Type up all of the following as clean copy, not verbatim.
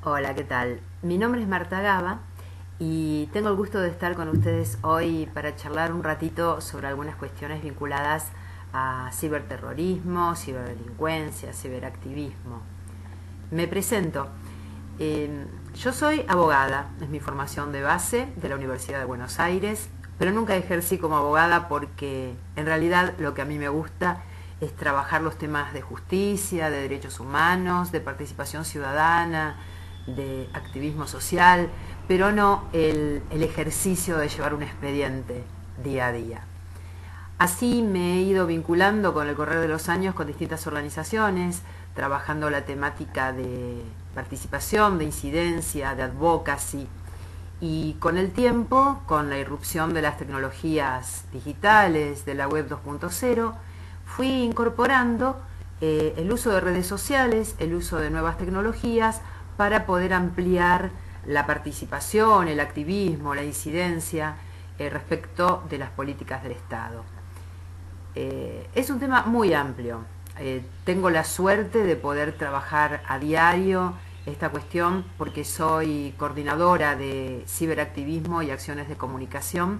Hola, ¿qué tal? Mi nombre es Marta Gaba y tengo el gusto de estar con ustedes hoy para charlar un ratito sobre algunas cuestiones vinculadas a ciberterrorismo, ciberdelincuencia, ciberactivismo. Me presento. Yo soy abogada, es mi formación de base de la Universidad de Buenos Aires, pero nunca ejercí como abogada porque en realidad lo que a mí me gusta es trabajar los temas de justicia, de derechos humanos, de participación ciudadana, de activismo social, pero no el ejercicio de llevar un expediente día a día. Así me he ido vinculando con el correr de los años con distintas organizaciones, trabajando la temática de participación, de incidencia, de advocacy, y con el tiempo, con la irrupción de las tecnologías digitales, de la web 2.0, fui incorporando el uso de redes sociales, el uso de nuevas tecnologías para poder ampliar la participación, el activismo, la incidencia respecto de las políticas del Estado. Es un tema muy amplio. Tengo la suerte de poder trabajar a diario esta cuestión porque soy coordinadora de ciberactivismo y acciones de comunicación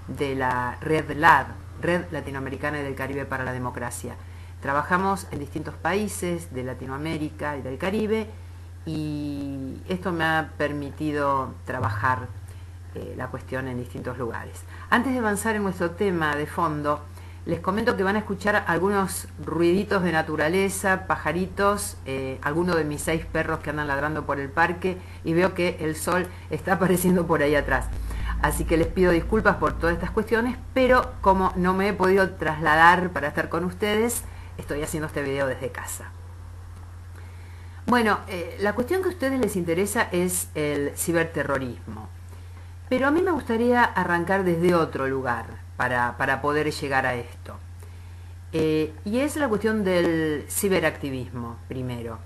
de la Red LAD, Red Latinoamericana y del Caribe para la Democracia. Trabajamos en distintos países de Latinoamérica y del Caribe y esto me ha permitido trabajar la cuestión en distintos lugares. Antes de avanzar en nuestro tema de fondo, les comento que van a escuchar algunos ruiditos de naturaleza, pajaritos, algunos de mis 6 perros que andan ladrando por el parque y veo que el sol está apareciendo por ahí atrás. Así que les pido disculpas por todas estas cuestiones, pero como no me he podido trasladar para estar con ustedes, estoy haciendo este video desde casa. Bueno, la cuestión que a ustedes les interesa es el ciberterrorismo. Pero a mí me gustaría arrancar desde otro lugar para poder llegar a esto. Y es la cuestión del ciberactivismo, primero.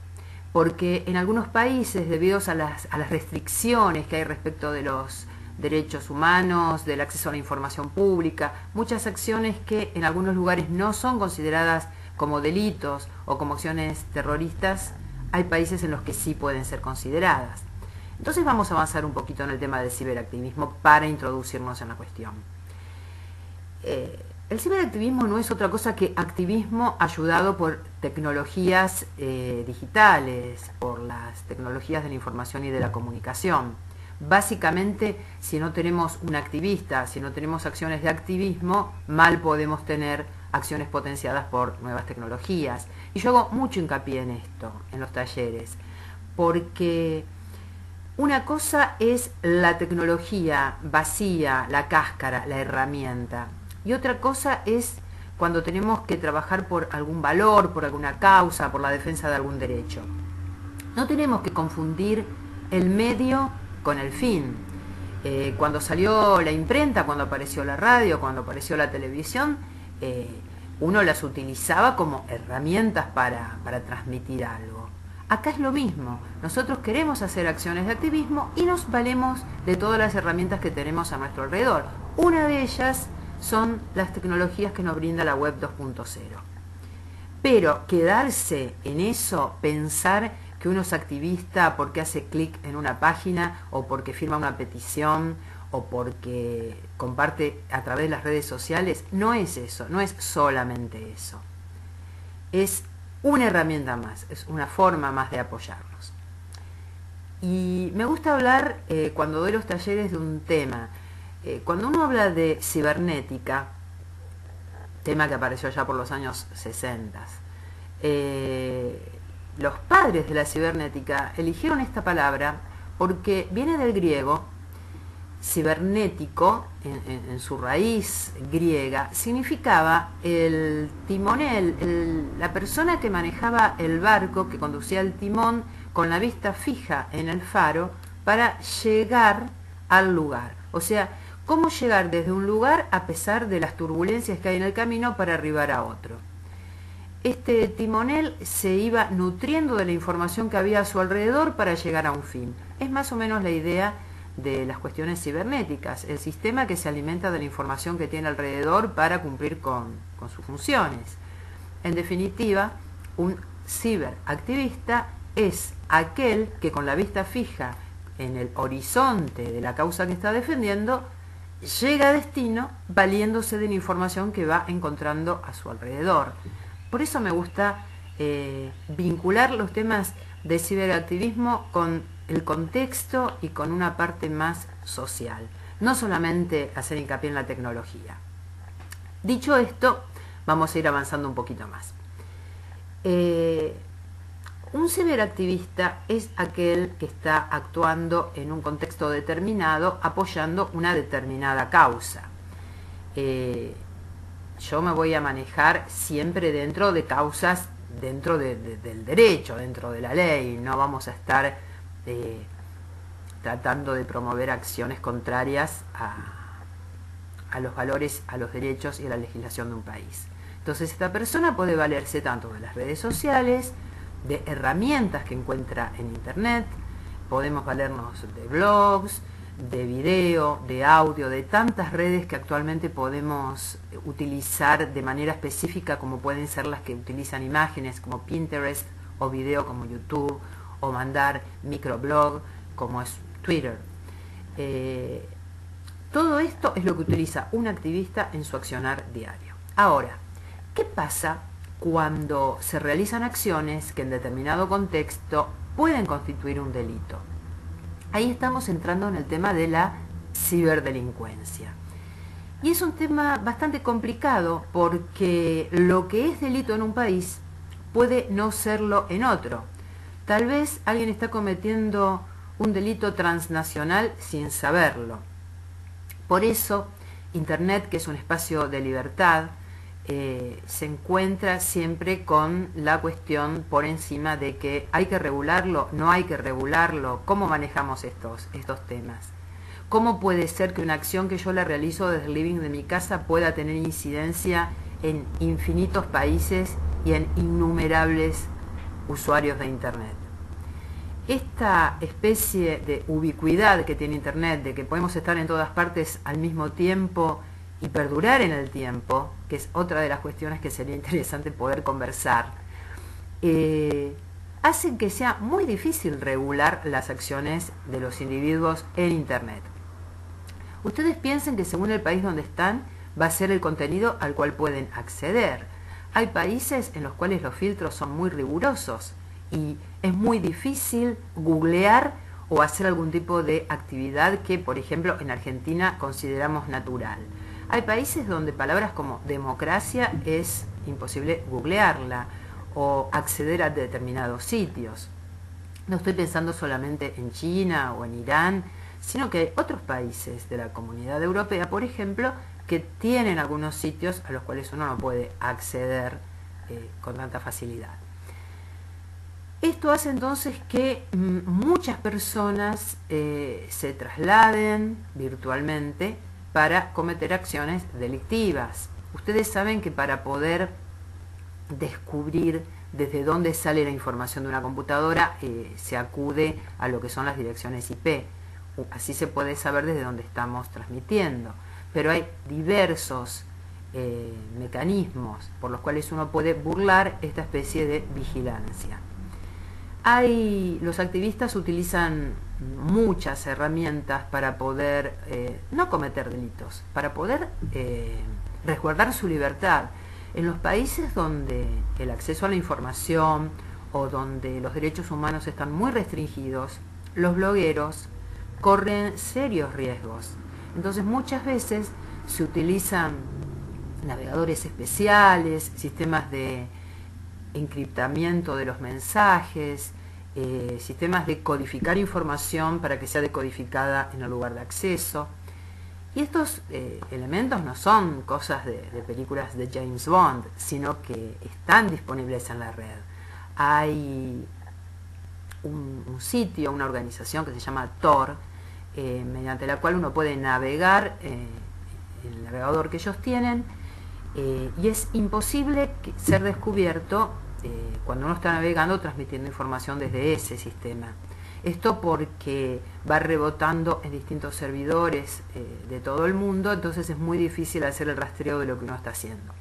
Porque en algunos países, debido a las restricciones que hay respecto de los derechos humanos, del acceso a la información pública, muchas acciones que en algunos lugares no son consideradas como delitos o como acciones terroristas, hay países en los que sí pueden ser consideradas. Entonces vamos a avanzar un poquito en el tema del ciberactivismo para introducirnos en la cuestión. El ciberactivismo no es otra cosa que activismo ayudado por tecnologías digitales, por las tecnologías de la información y de la comunicación. Básicamente, si no tenemos un activista, si no tenemos acciones de activismo, mal podemos tener acciones potenciadas por nuevas tecnologías. Y yo hago mucho hincapié en esto, en los talleres, porque una cosa es la tecnología vacía, la cáscara, la herramienta. Y otra cosa es cuando tenemos que trabajar por algún valor, por alguna causa, por la defensa de algún derecho. No tenemos que confundir el medio con el fin. Cuando salió la imprenta, cuando apareció la radio, cuando apareció la televisión, uno las utilizaba como herramientas para transmitir algo. Acá es lo mismo, nosotros queremos hacer acciones de activismo y nos valemos de todas las herramientas que tenemos a nuestro alrededor. Una de ellas son las tecnologías que nos brinda la web 2.0. Pero quedarse en eso, pensar que uno es activista porque hace clic en una página o porque firma una petición o porque comparte a través de las redes sociales, no es eso, no es solamente eso. Es una herramienta más, es una forma más de apoyarnos. Y me gusta hablar, cuando doy los talleres, de un tema. Cuando uno habla de cibernética, tema que apareció ya por los años 60, los padres de la cibernética eligieron esta palabra porque viene del griego. Cibernético, en su raíz griega, significaba el timonel, la persona que manejaba el barco, que conducía el timón con la vista fija en el faro para llegar al lugar. O sea, cómo llegar desde un lugar a pesar de las turbulencias que hay en el camino para arribar a otro. Este timonel se iba nutriendo de la información que había a su alrededor para llegar a un fin. Es más o menos la idea de las cuestiones cibernéticas, el sistema que se alimenta de la información que tiene alrededor para cumplir con sus funciones. En definitiva, un ciberactivista es aquel que con la vista fija en el horizonte de la causa que está defendiendo, llega a destino valiéndose de la información que va encontrando a su alrededor. Por eso me gusta vincular los temas de ciberactivismo con el contexto y con una parte más social, no solamente hacer hincapié en la tecnología. Dicho esto, vamos a ir avanzando un poquito más. Un ciberactivista es aquel que está actuando en un contexto determinado, apoyando una determinada causa. Yo me voy a manejar siempre dentro de causas, dentro del derecho, dentro de la ley. No vamos a estar tratando de promover acciones contrarias a los valores, a los derechos y a la legislación de un país. Entonces esta persona puede valerse tanto de las redes sociales, de herramientas que encuentra en internet, podemos valernos de blogs, de video, de audio, de tantas redes que actualmente podemos utilizar de manera específica, como pueden ser las que utilizan imágenes como Pinterest, o video como YouTube, o mandar microblog como es Twitter. Todo esto es lo que utiliza un activista en su accionar diario. Ahora, ¿qué pasa cuando se realizan acciones que en determinado contexto pueden constituir un delito? Ahí estamos entrando en el tema de la ciberdelincuencia. Y es un tema bastante complicado porque lo que es delito en un país puede no serlo en otro. Tal vez alguien está cometiendo un delito transnacional sin saberlo. Por eso, Internet, que es un espacio de libertad, se encuentra siempre con la cuestión por encima de que hay que regularlo, no hay que regularlo, cómo manejamos estos temas. ¿Cómo puede ser que una acción que yo la realizo desde el living de mi casa pueda tener incidencia en infinitos países y en innumerables usuarios de Internet? Esta especie de ubicuidad que tiene Internet, de que podemos estar en todas partes al mismo tiempo y perdurar en el tiempo, que es otra de las cuestiones que sería interesante poder conversar, hacen que sea muy difícil regular las acciones de los individuos en Internet. Ustedes piensen que según el país donde están, va a ser el contenido al cual pueden acceder. Hay países en los cuales los filtros son muy rigurosos y es muy difícil googlear o hacer algún tipo de actividad que, por ejemplo, en Argentina consideramos natural. Hay países donde palabras como democracia es imposible googlearla o acceder a determinados sitios. No estoy pensando solamente en China o en Irán, sino que hay otros países de la Comunidad Europea, por ejemplo, que tienen algunos sitios a los cuales uno no puede acceder con tanta facilidad. Esto hace entonces que muchas personas se trasladen virtualmente para cometer acciones delictivas. Ustedes saben que para poder descubrir desde dónde sale la información de una computadora se acude a lo que son las direcciones IP. Así se puede saber desde dónde estamos transmitiendo. Pero hay diversos mecanismos por los cuales uno puede burlar esta especie de vigilancia. Los activistas utilizan muchas herramientas para poder no cometer delitos, para poder resguardar su libertad. En los países donde el acceso a la información o donde los derechos humanos están muy restringidos, los blogueros corren serios riesgos. Entonces muchas veces se utilizan navegadores especiales, sistemas de encriptamiento de los mensajes, sistemas de codificar información para que sea decodificada en el lugar de acceso. Y estos elementos no son cosas de películas de James Bond, sino que están disponibles en la red. Hay un sitio, una organización que se llama Tor, mediante la cual uno puede navegar en el navegador que ellos tienen, y es imposible ser descubierto cuando uno está navegando transmitiendo información desde ese sistema. Esto porque va rebotando en distintos servidores de todo el mundo, entonces es muy difícil hacer el rastreo de lo que uno está haciendo.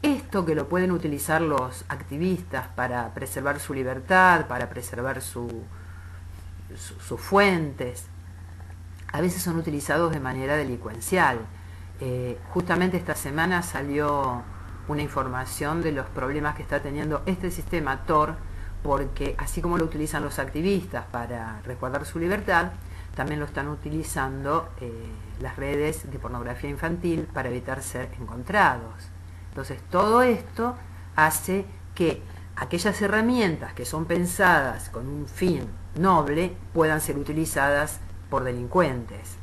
Esto que lo pueden utilizar los activistas para preservar su libertad, para preservar sus fuentes, a veces son utilizados de manera delincuencial. Justamente esta semana salió una información de los problemas que está teniendo este sistema Tor, porque así como lo utilizan los activistas para resguardar su libertad, también lo están utilizando las redes de pornografía infantil para evitar ser encontrados. Entonces todo esto hace que aquellas herramientas que son pensadas con un fin noble puedan ser utilizadas por delincuentes.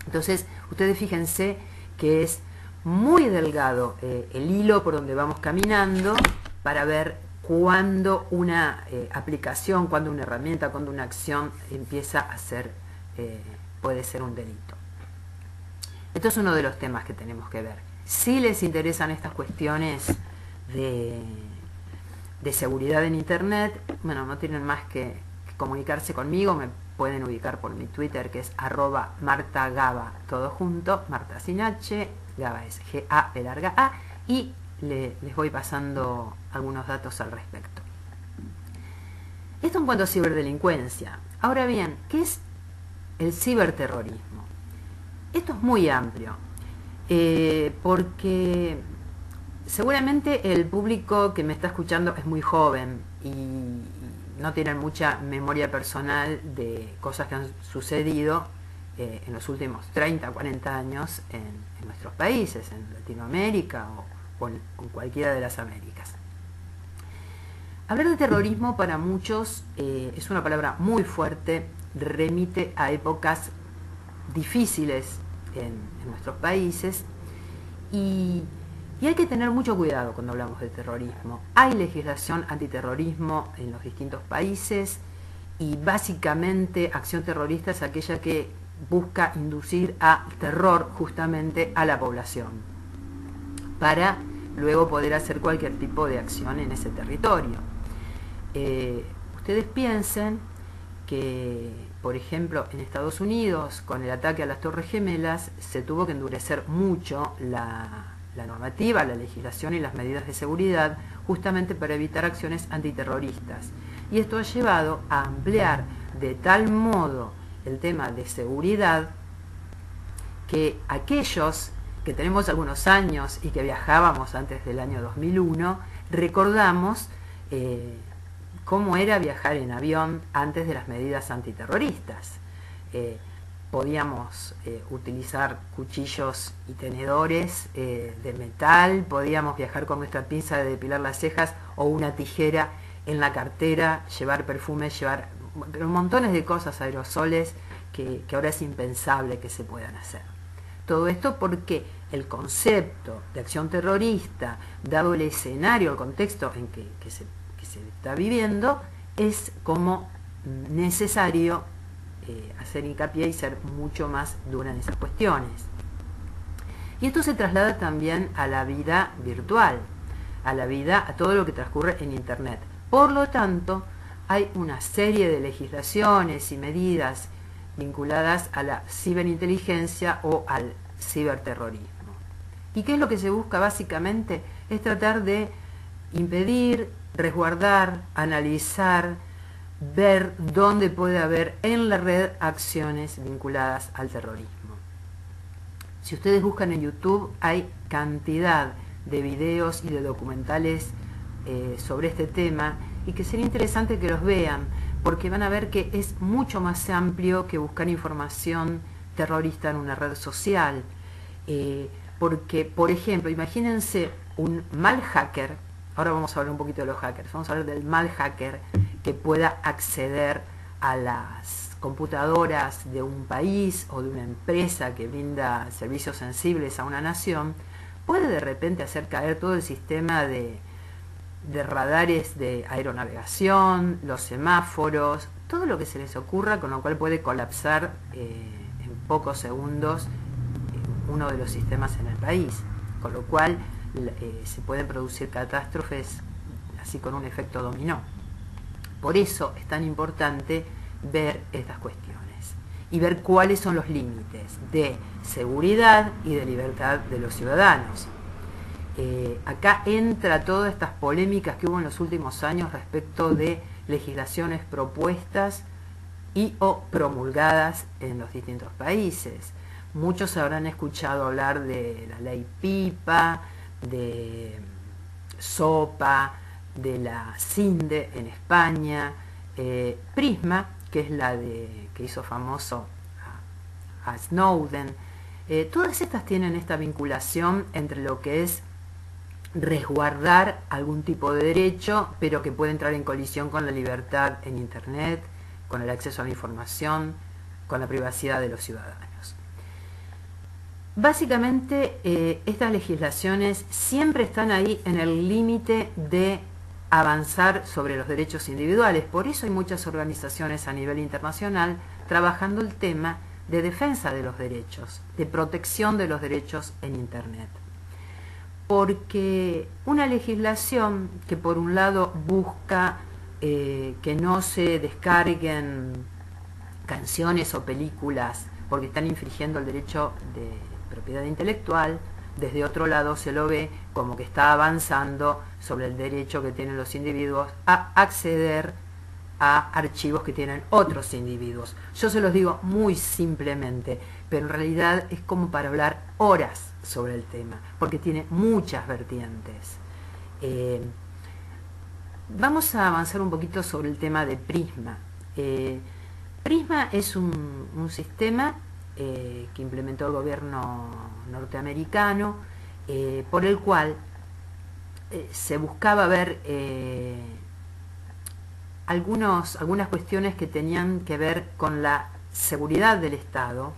Entonces ustedes fíjense que es muy delgado el hilo por donde vamos caminando para ver cuándo una aplicación, cuándo una herramienta, cuándo una acción empieza a ser, puede ser un delito. Esto es uno de los temas que tenemos que ver. Si les interesan estas cuestiones de seguridad en Internet, bueno, no tienen más que comunicarse conmigo, me pueden ubicar por mi Twitter, que es @martagaba, todo junto, Marta sin H, Gaba es G-A-B-A, y les voy pasando algunos datos al respecto. Esto en cuanto a ciberdelincuencia. Ahora bien, ¿qué es el ciberterrorismo? Esto es muy amplio, porque seguramente el público que me está escuchando es muy joven y no tienen mucha memoria personal de cosas que han sucedido en los últimos 30, 40 años en nuestros países, en Latinoamérica o en cualquiera de las Américas. Hablar de terrorismo para muchos es una palabra muy fuerte, remite a épocas difíciles en nuestros países y hay que tener mucho cuidado cuando hablamos de terrorismo. Hay legislación antiterrorismo en los distintos países y básicamente acción terrorista es aquella que busca inducir a terror justamente a la población para luego poder hacer cualquier tipo de acción en ese territorio. Ustedes piensen que, por ejemplo, en Estados Unidos, con el ataque a las Torres Gemelas, se tuvo que endurecer mucho la normativa, la legislación y las medidas de seguridad, justamente para evitar acciones antiterroristas. Y esto ha llevado a ampliar de tal modo el tema de seguridad que aquellos que tenemos algunos años y que viajábamos antes del año 2001, recordamos cómo era viajar en avión antes de las medidas antiterroristas. Podíamos utilizar cuchillos y tenedores de metal, podíamos viajar con nuestra pinza de depilar las cejas o una tijera en la cartera, llevar perfume, llevar montones de cosas, aerosoles, que ahora es impensable que se puedan hacer. Todo esto porque el concepto de acción terrorista, dado el escenario, el contexto en que se está viviendo, es como necesario hacer hincapié y ser mucho más dura en esas cuestiones. Y esto se traslada también a la vida virtual, a todo lo que transcurre en Internet. Por lo tanto, hay una serie de legislaciones y medidas vinculadas a la ciberinteligencia o al ciberterrorismo. ¿Y qué es lo que se busca básicamente? Es tratar de impedir, resguardar, analizar, ver dónde puede haber en la red acciones vinculadas al terrorismo. Si ustedes buscan en YouTube, hay cantidad de videos y de documentales sobre este tema, y que sería interesante que los vean, porque van a ver que es mucho más amplio que buscar información terrorista en una red social. Porque, por ejemplo, imagínense un mal hacker. Ahora vamos a hablar un poquito de los hackers, vamos a hablar del mal hacker que pueda acceder a las computadoras de un país o de una empresa que brinda servicios sensibles a una nación. Puede de repente hacer caer todo el sistema de radares de aeronavegación, los semáforos, todo lo que se les ocurra, con lo cual puede colapsar en pocos segundos uno de los sistemas en el país, con lo cual se pueden producir catástrofes así con un efecto dominó. Por eso es tan importante ver estas cuestiones y ver cuáles son los límites de seguridad y de libertad de los ciudadanos. Acá entra todas estas polémicas que hubo en los últimos años respecto de legislaciones propuestas y o promulgadas en los distintos países. Muchos habrán escuchado hablar de la ley Pipa, de SOPA, de la CINDE en España, Prisma, que es la que hizo famoso a Snowden. Todas estas tienen esta vinculación entre lo que es resguardar algún tipo de derecho, pero que puede entrar en colisión con la libertad en Internet, con el acceso a la información, con la privacidad de los ciudadanos. Básicamente, estas legislaciones siempre están ahí en el límite de avanzar sobre los derechos individuales. Por eso hay muchas organizaciones a nivel internacional trabajando el tema de defensa de los derechos, de protección de los derechos en Internet. Porque una legislación que por un lado busca que no se descarguen canciones o películas porque están infringiendo el derecho de propiedad intelectual, desde otro lado se lo ve como que está avanzando sobre el derecho que tienen los individuos a acceder a archivos que tienen otros individuos. Yo se los digo muy simplemente, pero en realidad es como para hablar horas sobre el tema, porque tiene muchas vertientes. Vamos a avanzar un poquito sobre el tema de Prisma. Prisma es un sistema que implementó el gobierno norteamericano, por el cual se buscaba ver algunas cuestiones que tenían que ver con la seguridad del Estado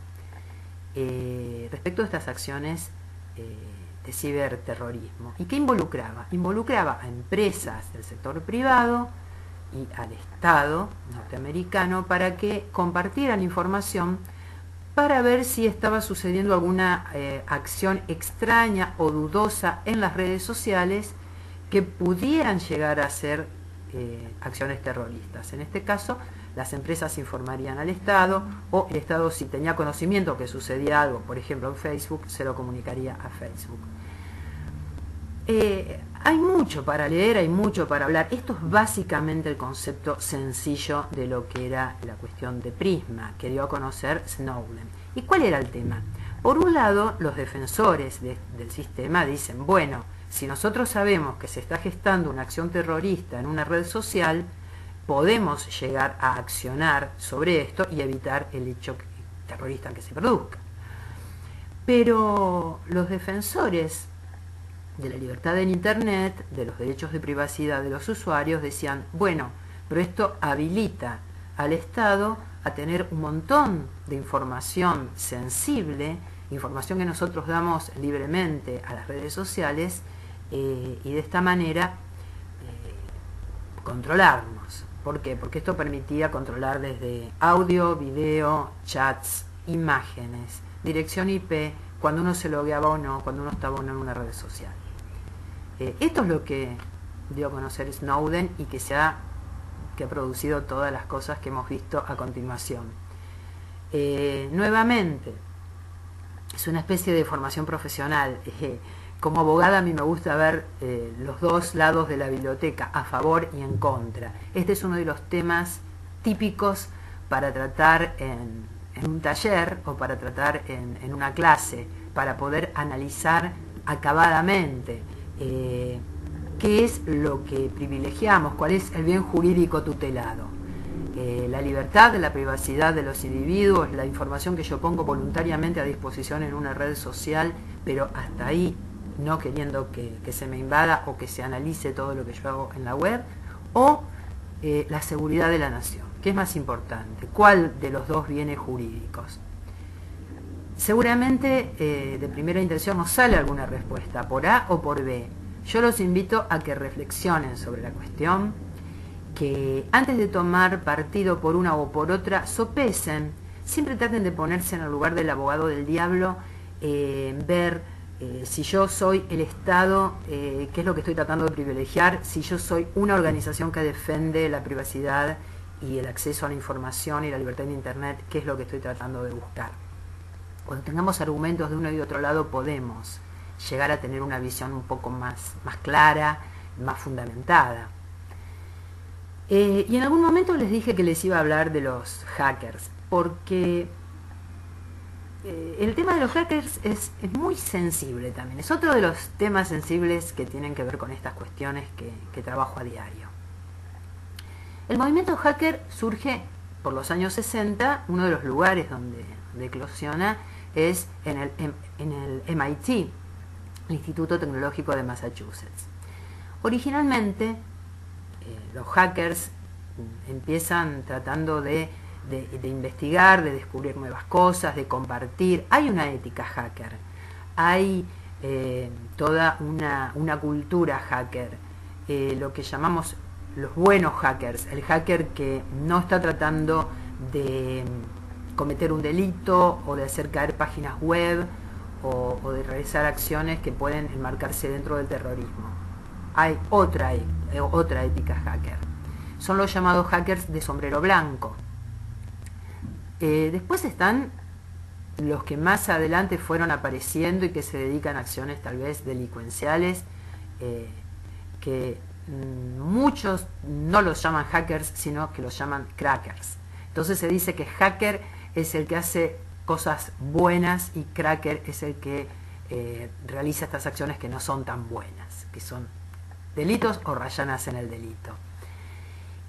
respecto a estas acciones de ciberterrorismo. ¿Y qué involucraba? Involucraba a empresas del sector privado y al Estado norteamericano para que compartieran información para ver si estaba sucediendo alguna acción extraña o dudosa en las redes sociales que pudieran llegar a ser acciones terroristas. En este caso, las empresas informarían al Estado, o el Estado, si tenía conocimiento que sucedía algo, por ejemplo en Facebook, se lo comunicaría a Facebook. Hay mucho para leer, hay mucho para hablar. Esto es básicamente el concepto sencillo de lo que era la cuestión de Prisma, que dio a conocer Snowden. ¿Y cuál era el tema? Por un lado, los defensores del sistema dicen, bueno, si nosotros sabemos que se está gestando una acción terrorista en una red social, podemos llegar a accionar sobre esto y evitar el hecho terrorista que se produzca. Pero los defensores de la libertad en Internet, de los derechos de privacidad de los usuarios, decían, bueno, pero esto habilita al Estado a tener un montón de información sensible, información que nosotros damos libremente a las redes sociales, y de esta manera controlarnos. ¿Por qué? Porque esto permitía controlar desde audio, video, chats, imágenes, dirección IP, cuando uno se logueaba o no, cuando uno estaba o no en una red social. Esto es lo que dio a conocer Snowden y que ha producido todas las cosas que hemos visto a continuación. Nuevamente, es una especie de formación profesional. Como abogada a mí me gusta ver los dos lados de la biblioteca, a favor y en contra. Este es uno de los temas típicos para tratar en un taller o para tratar en una clase, para poder analizar acabadamente qué es lo que privilegiamos, cuál es el bien jurídico tutelado. La libertad, la privacidad de los individuos, la información que yo pongo voluntariamente a disposición en una red social, pero hasta ahí, no queriendo que se me invada o que se analice todo lo que yo hago en la web, o la seguridad de la nación. ¿Qué es más importante? ¿Cuál de los dos bienes jurídicos? Seguramente de primera intención nos sale alguna respuesta, por A o por B. Yo los invito a que reflexionen sobre la cuestión, que antes de tomar partido por una o por otra, sopesen, siempre traten de ponerse en el lugar del abogado del diablo, ver si yo soy el Estado, qué es lo que estoy tratando de privilegiar, si yo soy una organización que defiende la privacidad y el acceso a la información y la libertad en Internet, qué es lo que estoy tratando de buscar. Cuando tengamos argumentos de uno y de otro lado podemos llegar a tener una visión un poco más clara, más fundamentada. Y en algún momento les dije que les iba a hablar de los hackers, porque el tema de los hackers es muy sensible también. Es otro de los temas sensibles que tienen que ver con estas cuestiones que trabajo a diario. El movimiento hacker surge por los años 60. Uno de los lugares donde eclosiona es en el MIT, el Instituto Tecnológico de Massachusetts. Originalmente, los hackers empiezan tratando de investigar, de descubrir nuevas cosas, de compartir. Hay una ética hacker, hay toda una cultura hacker, lo que llamamos los buenos hackers, el hacker que no está tratando de cometer un delito o de hacer caer páginas web o de realizar acciones que pueden enmarcarse dentro del terrorismo. Hay otra ética hacker. Son los llamados hackers de sombrero blanco. Después están los que más adelante fueron apareciendo y que se dedican a acciones tal vez delincuenciales, que muchos no los llaman hackers, sino que los llaman crackers. Entonces se dice que hacker es el que hace cosas buenas y cracker es el que realiza estas acciones que no son tan buenas, que son delitos o rayanas en el delito.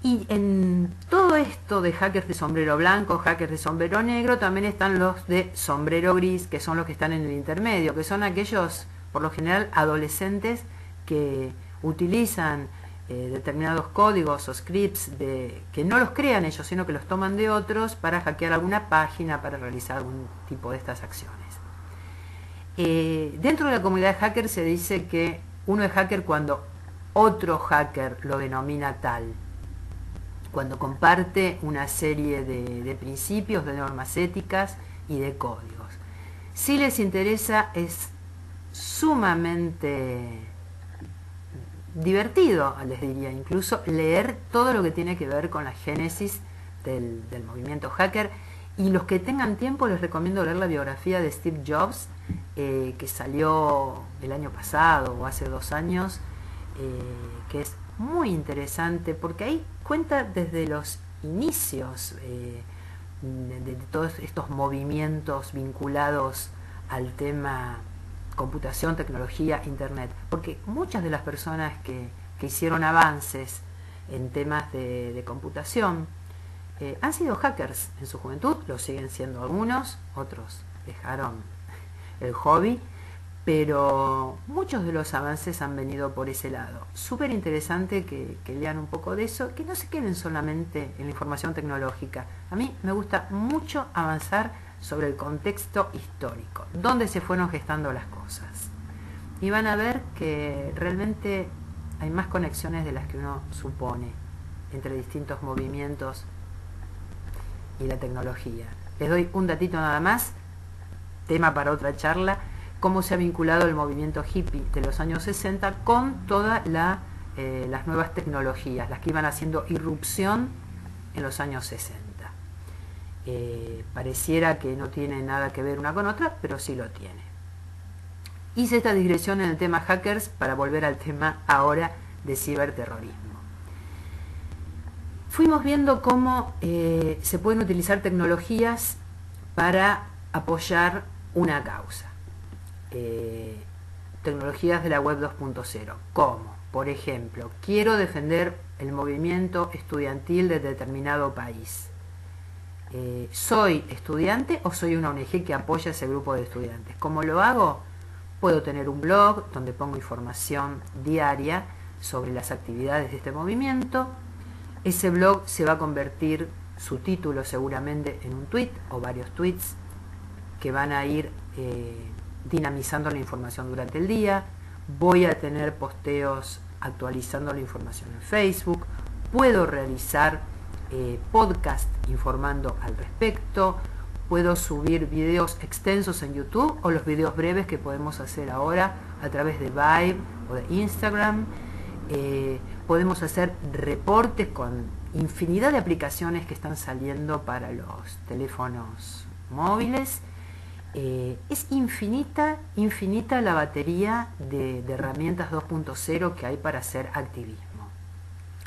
Y en todo esto de hackers de sombrero blanco, hackers de sombrero negro, también están los de sombrero gris, que son los que están en el intermedio, que son aquellos, por lo general, adolescentes que utilizan determinados códigos o scripts que no los crean ellos, sino que los toman de otros para hackear alguna página, para realizar algún tipo de estas acciones. Dentro de la comunidad de hackers se dice que uno es hacker cuando otro hacker lo denomina tal, cuando comparte una serie de principios, de normas éticas y de códigos. Si les interesa, es sumamente divertido, les diría, incluso leer todo lo que tiene que ver con la génesis del movimiento hacker. Y los que tengan tiempo les recomiendo leer la biografía de Steve Jobs, que salió el año pasado o hace 2 años, que es muy interesante porque ahí cuenta desde los inicios de todos estos movimientos vinculados al tema computación, tecnología, internet, porque muchas de las personas que hicieron avances en temas de computación han sido hackers en su juventud, lo siguen siendo algunos, otros dejaron el hobby, pero muchos de los avances han venido por ese lado. Súper interesante que lean un poco de eso, que no se queden solamente en la información tecnológica. A mí me gusta mucho avanzar sobre el contexto histórico, dónde se fueron gestando las cosas. Y van a ver que realmente hay más conexiones de las que uno supone entre distintos movimientos y la tecnología. Les doy un datito nada más, tema para otra charla: cómo se ha vinculado el movimiento hippie de los años 60 con todas las nuevas tecnologías, las que iban haciendo irrupción en los años 60. Pareciera que no tiene nada que ver una con otra, pero sí lo tiene. Hice esta digresión en el tema hackers para volver al tema ahora de ciberterrorismo. Fuimos viendo cómo se pueden utilizar tecnologías para apoyar una causa. Tecnologías de la web 2.0, como por ejemplo, quiero defender el movimiento estudiantil de determinado país. ¿Soy estudiante o soy una ONG que apoya ese grupo de estudiantes? ¿Cómo lo hago? Puedo tener un blog donde pongo información diaria sobre las actividades de este movimiento. Ese blog se va a convertir, su título seguramente, en un tweet o varios tweets que van a ir dinamizando la información durante el día. Voy a tener posteos actualizando la información en Facebook. Puedo realizar podcast informando al respecto. Puedo subir videos extensos en YouTube o los videos breves que podemos hacer ahora a través de Vibe o de Instagram. Podemos hacer reportes con infinidad de aplicaciones que están saliendo para los teléfonos móviles. Es infinita la batería de herramientas 2.0 que hay para hacer activismo.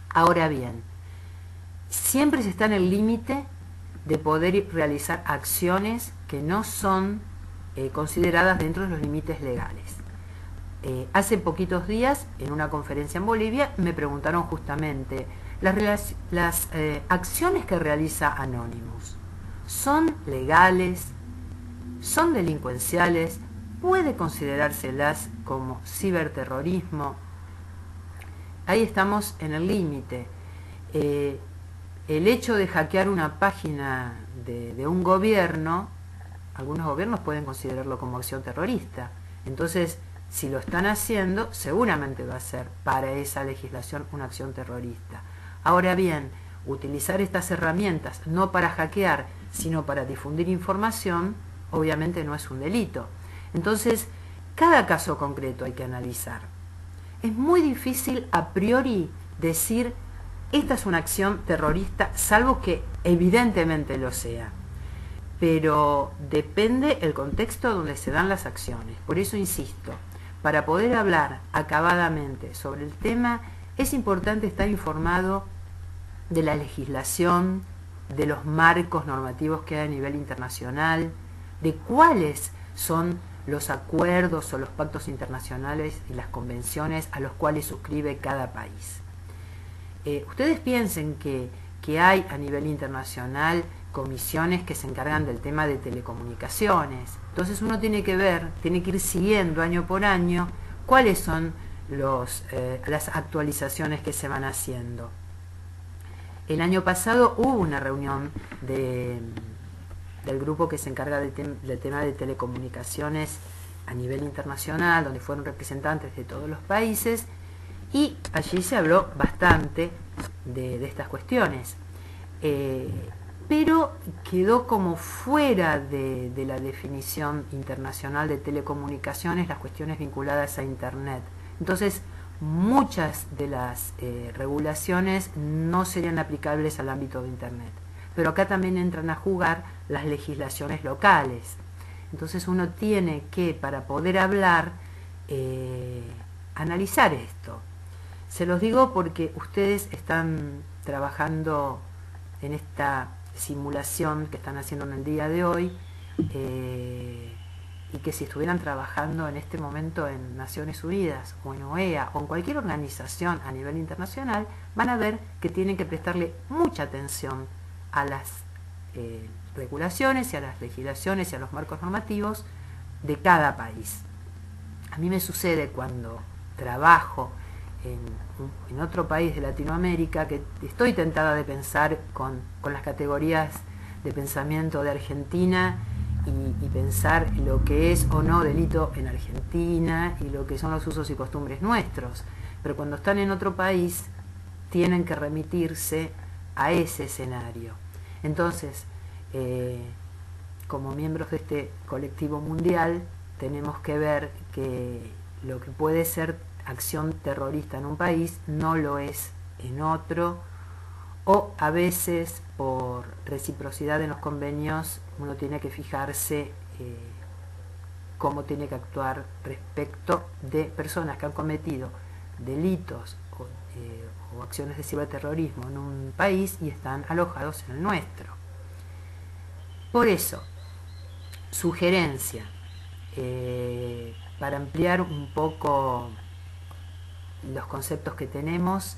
Ahora bien, siempre se está en el límite de poder realizar acciones que no son consideradas dentro de los límites legales. Hace poquitos días, en una conferencia en Bolivia, me preguntaron justamente, las acciones que realiza Anonymous, ¿son legales? ¿Son delincuenciales? ¿Puede considerárselas como ciberterrorismo? Ahí estamos en el límite. El hecho de hackear una página de un gobierno, algunos gobiernos pueden considerarlo como acción terrorista. Entonces, si lo están haciendo, seguramente va a ser para esa legislación una acción terrorista. Ahora bien, utilizar estas herramientas no para hackear, sino para difundir información, obviamente no es un delito. Entonces, cada caso concreto hay que analizar. Es muy difícil a priori decir esta es una acción terrorista, salvo que evidentemente lo sea. Pero depende el contexto donde se dan las acciones. Por eso insisto, para poder hablar acabadamente sobre el tema, es importante estar informado de la legislación, de los marcos normativos que hay a nivel internacional, de cuáles son los acuerdos o los pactos internacionales y las convenciones a los cuales suscribe cada país. Ustedes piensen que hay a nivel internacional comisiones que se encargan del tema de telecomunicaciones. Entonces uno tiene que ver, tiene que ir siguiendo año por año cuáles son las actualizaciones que se van haciendo. El año pasado hubo una reunión del grupo que se encarga del tema de telecomunicaciones a nivel internacional, donde fueron representantes de todos los países, y allí se habló bastante de estas cuestiones. Pero quedó como fuera de la definición internacional de telecomunicaciones las cuestiones vinculadas a Internet. Entonces, muchas de las regulaciones no serían aplicables al ámbito de Internet. Pero acá también entran a jugar las legislaciones locales. Entonces uno tiene que, para poder hablar, analizar esto. Se los digo porque ustedes están trabajando en esta simulación que están haciendo en el día de hoy, y que si estuvieran trabajando en este momento en Naciones Unidas o en OEA o en cualquier organización a nivel internacional, van a ver que tienen que prestarle mucha atención a las regulaciones y a las legislaciones y a los marcos normativos de cada país. A mí me sucede cuando trabajo en otro país de Latinoamérica que estoy tentada de pensar con las categorías de pensamiento de Argentina y pensar lo que es o no delito en Argentina y lo que son los usos y costumbres nuestros. Pero cuando están en otro país tienen que remitirse a ese escenario. Entonces, como miembros de este colectivo mundial, tenemos que ver que lo que puede ser acción terrorista en un país no lo es en otro, o a veces por reciprocidad en los convenios uno tiene que fijarse cómo tiene que actuar respecto de personas que han cometido delitos o acciones de ciberterrorismo en un país y están alojados en el nuestro. Por eso, sugerencia, para ampliar un poco los conceptos que tenemos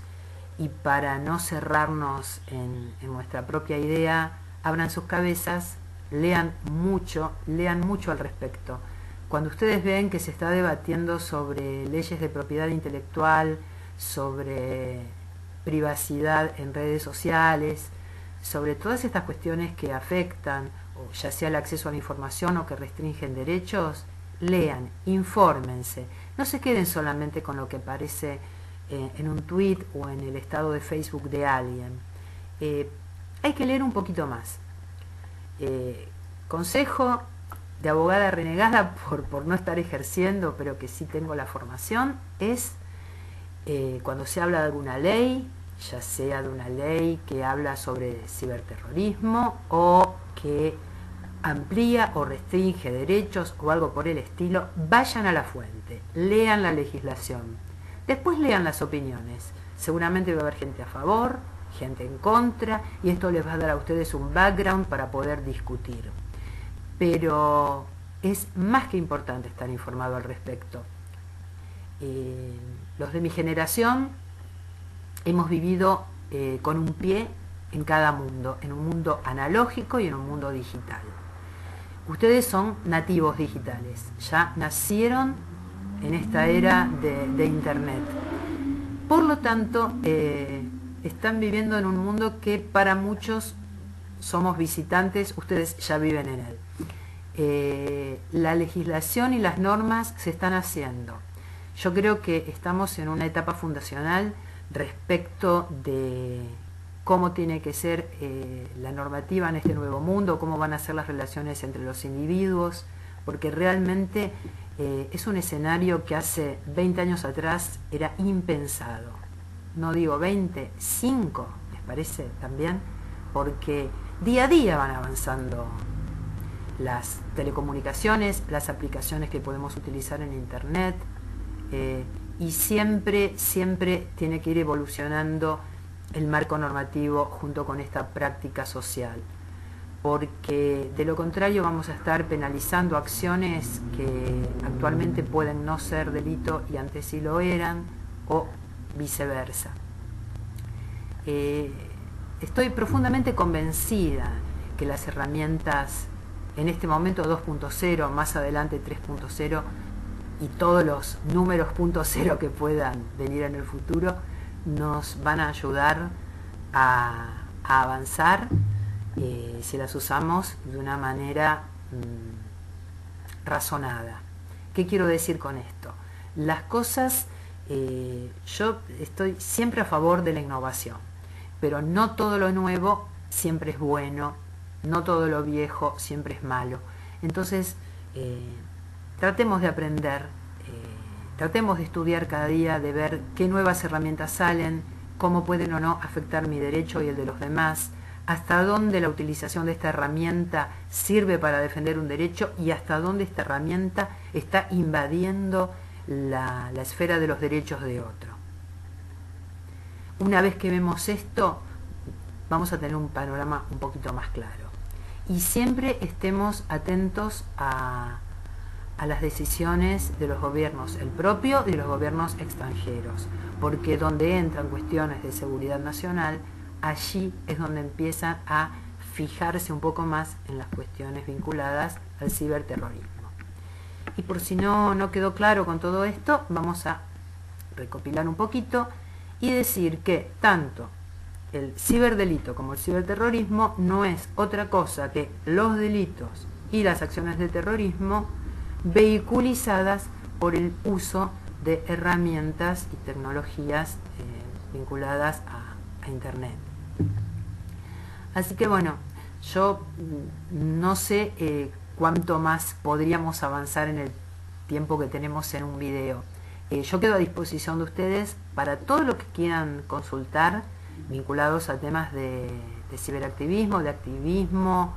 y para no cerrarnos en nuestra propia idea, abran sus cabezas, lean mucho al respecto. Cuando ustedes ven que se está debatiendo sobre leyes de propiedad intelectual, sobre privacidad en redes sociales, sobre todas estas cuestiones que afectan, o ya sea el acceso a la información o que restringen derechos, lean, infórmense, no se queden solamente con lo que aparece en un tweet o en el estado de Facebook de alguien. Hay que leer un poquito más. Consejo de abogada renegada por no estar ejerciendo, pero que sí tengo la formación, es cuando se habla de alguna ley, ya sea de una ley que habla sobre ciberterrorismo o que amplía o restringe derechos o algo por el estilo, vayan a la fuente, lean la legislación, después lean las opiniones. Seguramente va a haber gente a favor, gente en contra, y esto les va a dar a ustedes un background para poder discutir. Pero es más que importante estar informado al respecto. Los de mi generación hemos vivido con un pie en cada mundo, en un mundo analógico y en un mundo digital. Ustedes son nativos digitales, ya nacieron en esta era de Internet. Por lo tanto, están viviendo en un mundo que para muchos somos visitantes, ustedes ya viven en él. La legislación y las normas se están haciendo. Yo creo que estamos en una etapa fundacional respecto de cómo tiene que ser la normativa en este nuevo mundo, cómo van a ser las relaciones entre los individuos, porque realmente es un escenario que hace 20 años atrás era impensado. No digo 20, 5, ¿les parece también? Porque día a día van avanzando las telecomunicaciones, las aplicaciones que podemos utilizar en Internet, y siempre tiene que ir evolucionando el marco normativo junto con esta práctica social, porque de lo contrario vamos a estar penalizando acciones que actualmente pueden no ser delito y antes sí lo eran, o viceversa. Estoy profundamente convencida que las herramientas en este momento 2.0, más adelante 3.0 y todos los números .0 que puedan venir en el futuro nos van a ayudar a avanzar si las usamos de una manera razonada. ¿Qué quiero decir con esto? Las cosas, yo estoy siempre a favor de la innovación, pero no todo lo nuevo siempre es bueno, no todo lo viejo siempre es malo. Entonces, tratemos de aprender, tratemos de estudiar cada día, de ver qué nuevas herramientas salen, cómo pueden o no afectar mi derecho y el de los demás, hasta dónde la utilización de esta herramienta sirve para defender un derecho y hasta dónde esta herramienta está invadiendo la esfera de los derechos de otro. Una vez que vemos esto, vamos a tener un panorama un poquito más claro. Y siempre estemos atentos a las decisiones de los gobiernos, el propio y los gobiernos extranjeros, porque donde entran cuestiones de seguridad nacional, allí es donde empiezan a fijarse un poco más en las cuestiones vinculadas al ciberterrorismo. Y por si no quedó claro con todo esto, vamos a recopilar un poquito y decir que tanto el ciberdelito como el ciberterrorismo no es otra cosa que los delitos y las acciones de terrorismo vehiculizadas por el uso de herramientas y tecnologías vinculadas a Internet. Así que bueno, yo no sé cuánto más podríamos avanzar en el tiempo que tenemos en un video. Yo quedo a disposición de ustedes para todo lo que quieran consultar vinculados a temas de ciberactivismo, de activismo,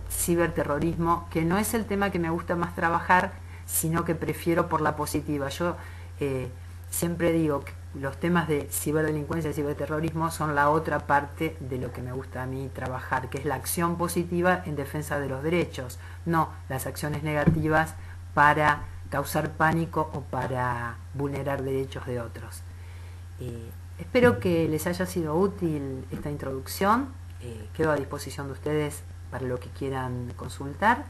ciberterrorismo, que no es el tema que me gusta más trabajar, sino que prefiero por la positiva. Yo siempre digo que los temas de ciberdelincuencia y ciberterrorismo son la otra parte de lo que me gusta a mí trabajar, que es la acción positiva en defensa de los derechos, no las acciones negativas para causar pánico o para vulnerar derechos de otros. Espero que les haya sido útil esta introducción. Quedo a disposición de ustedes para lo que quieran consultar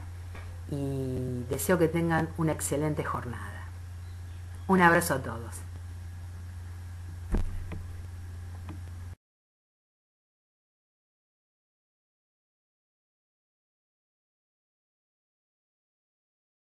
y deseo que tengan una excelente jornada. Un abrazo a todos.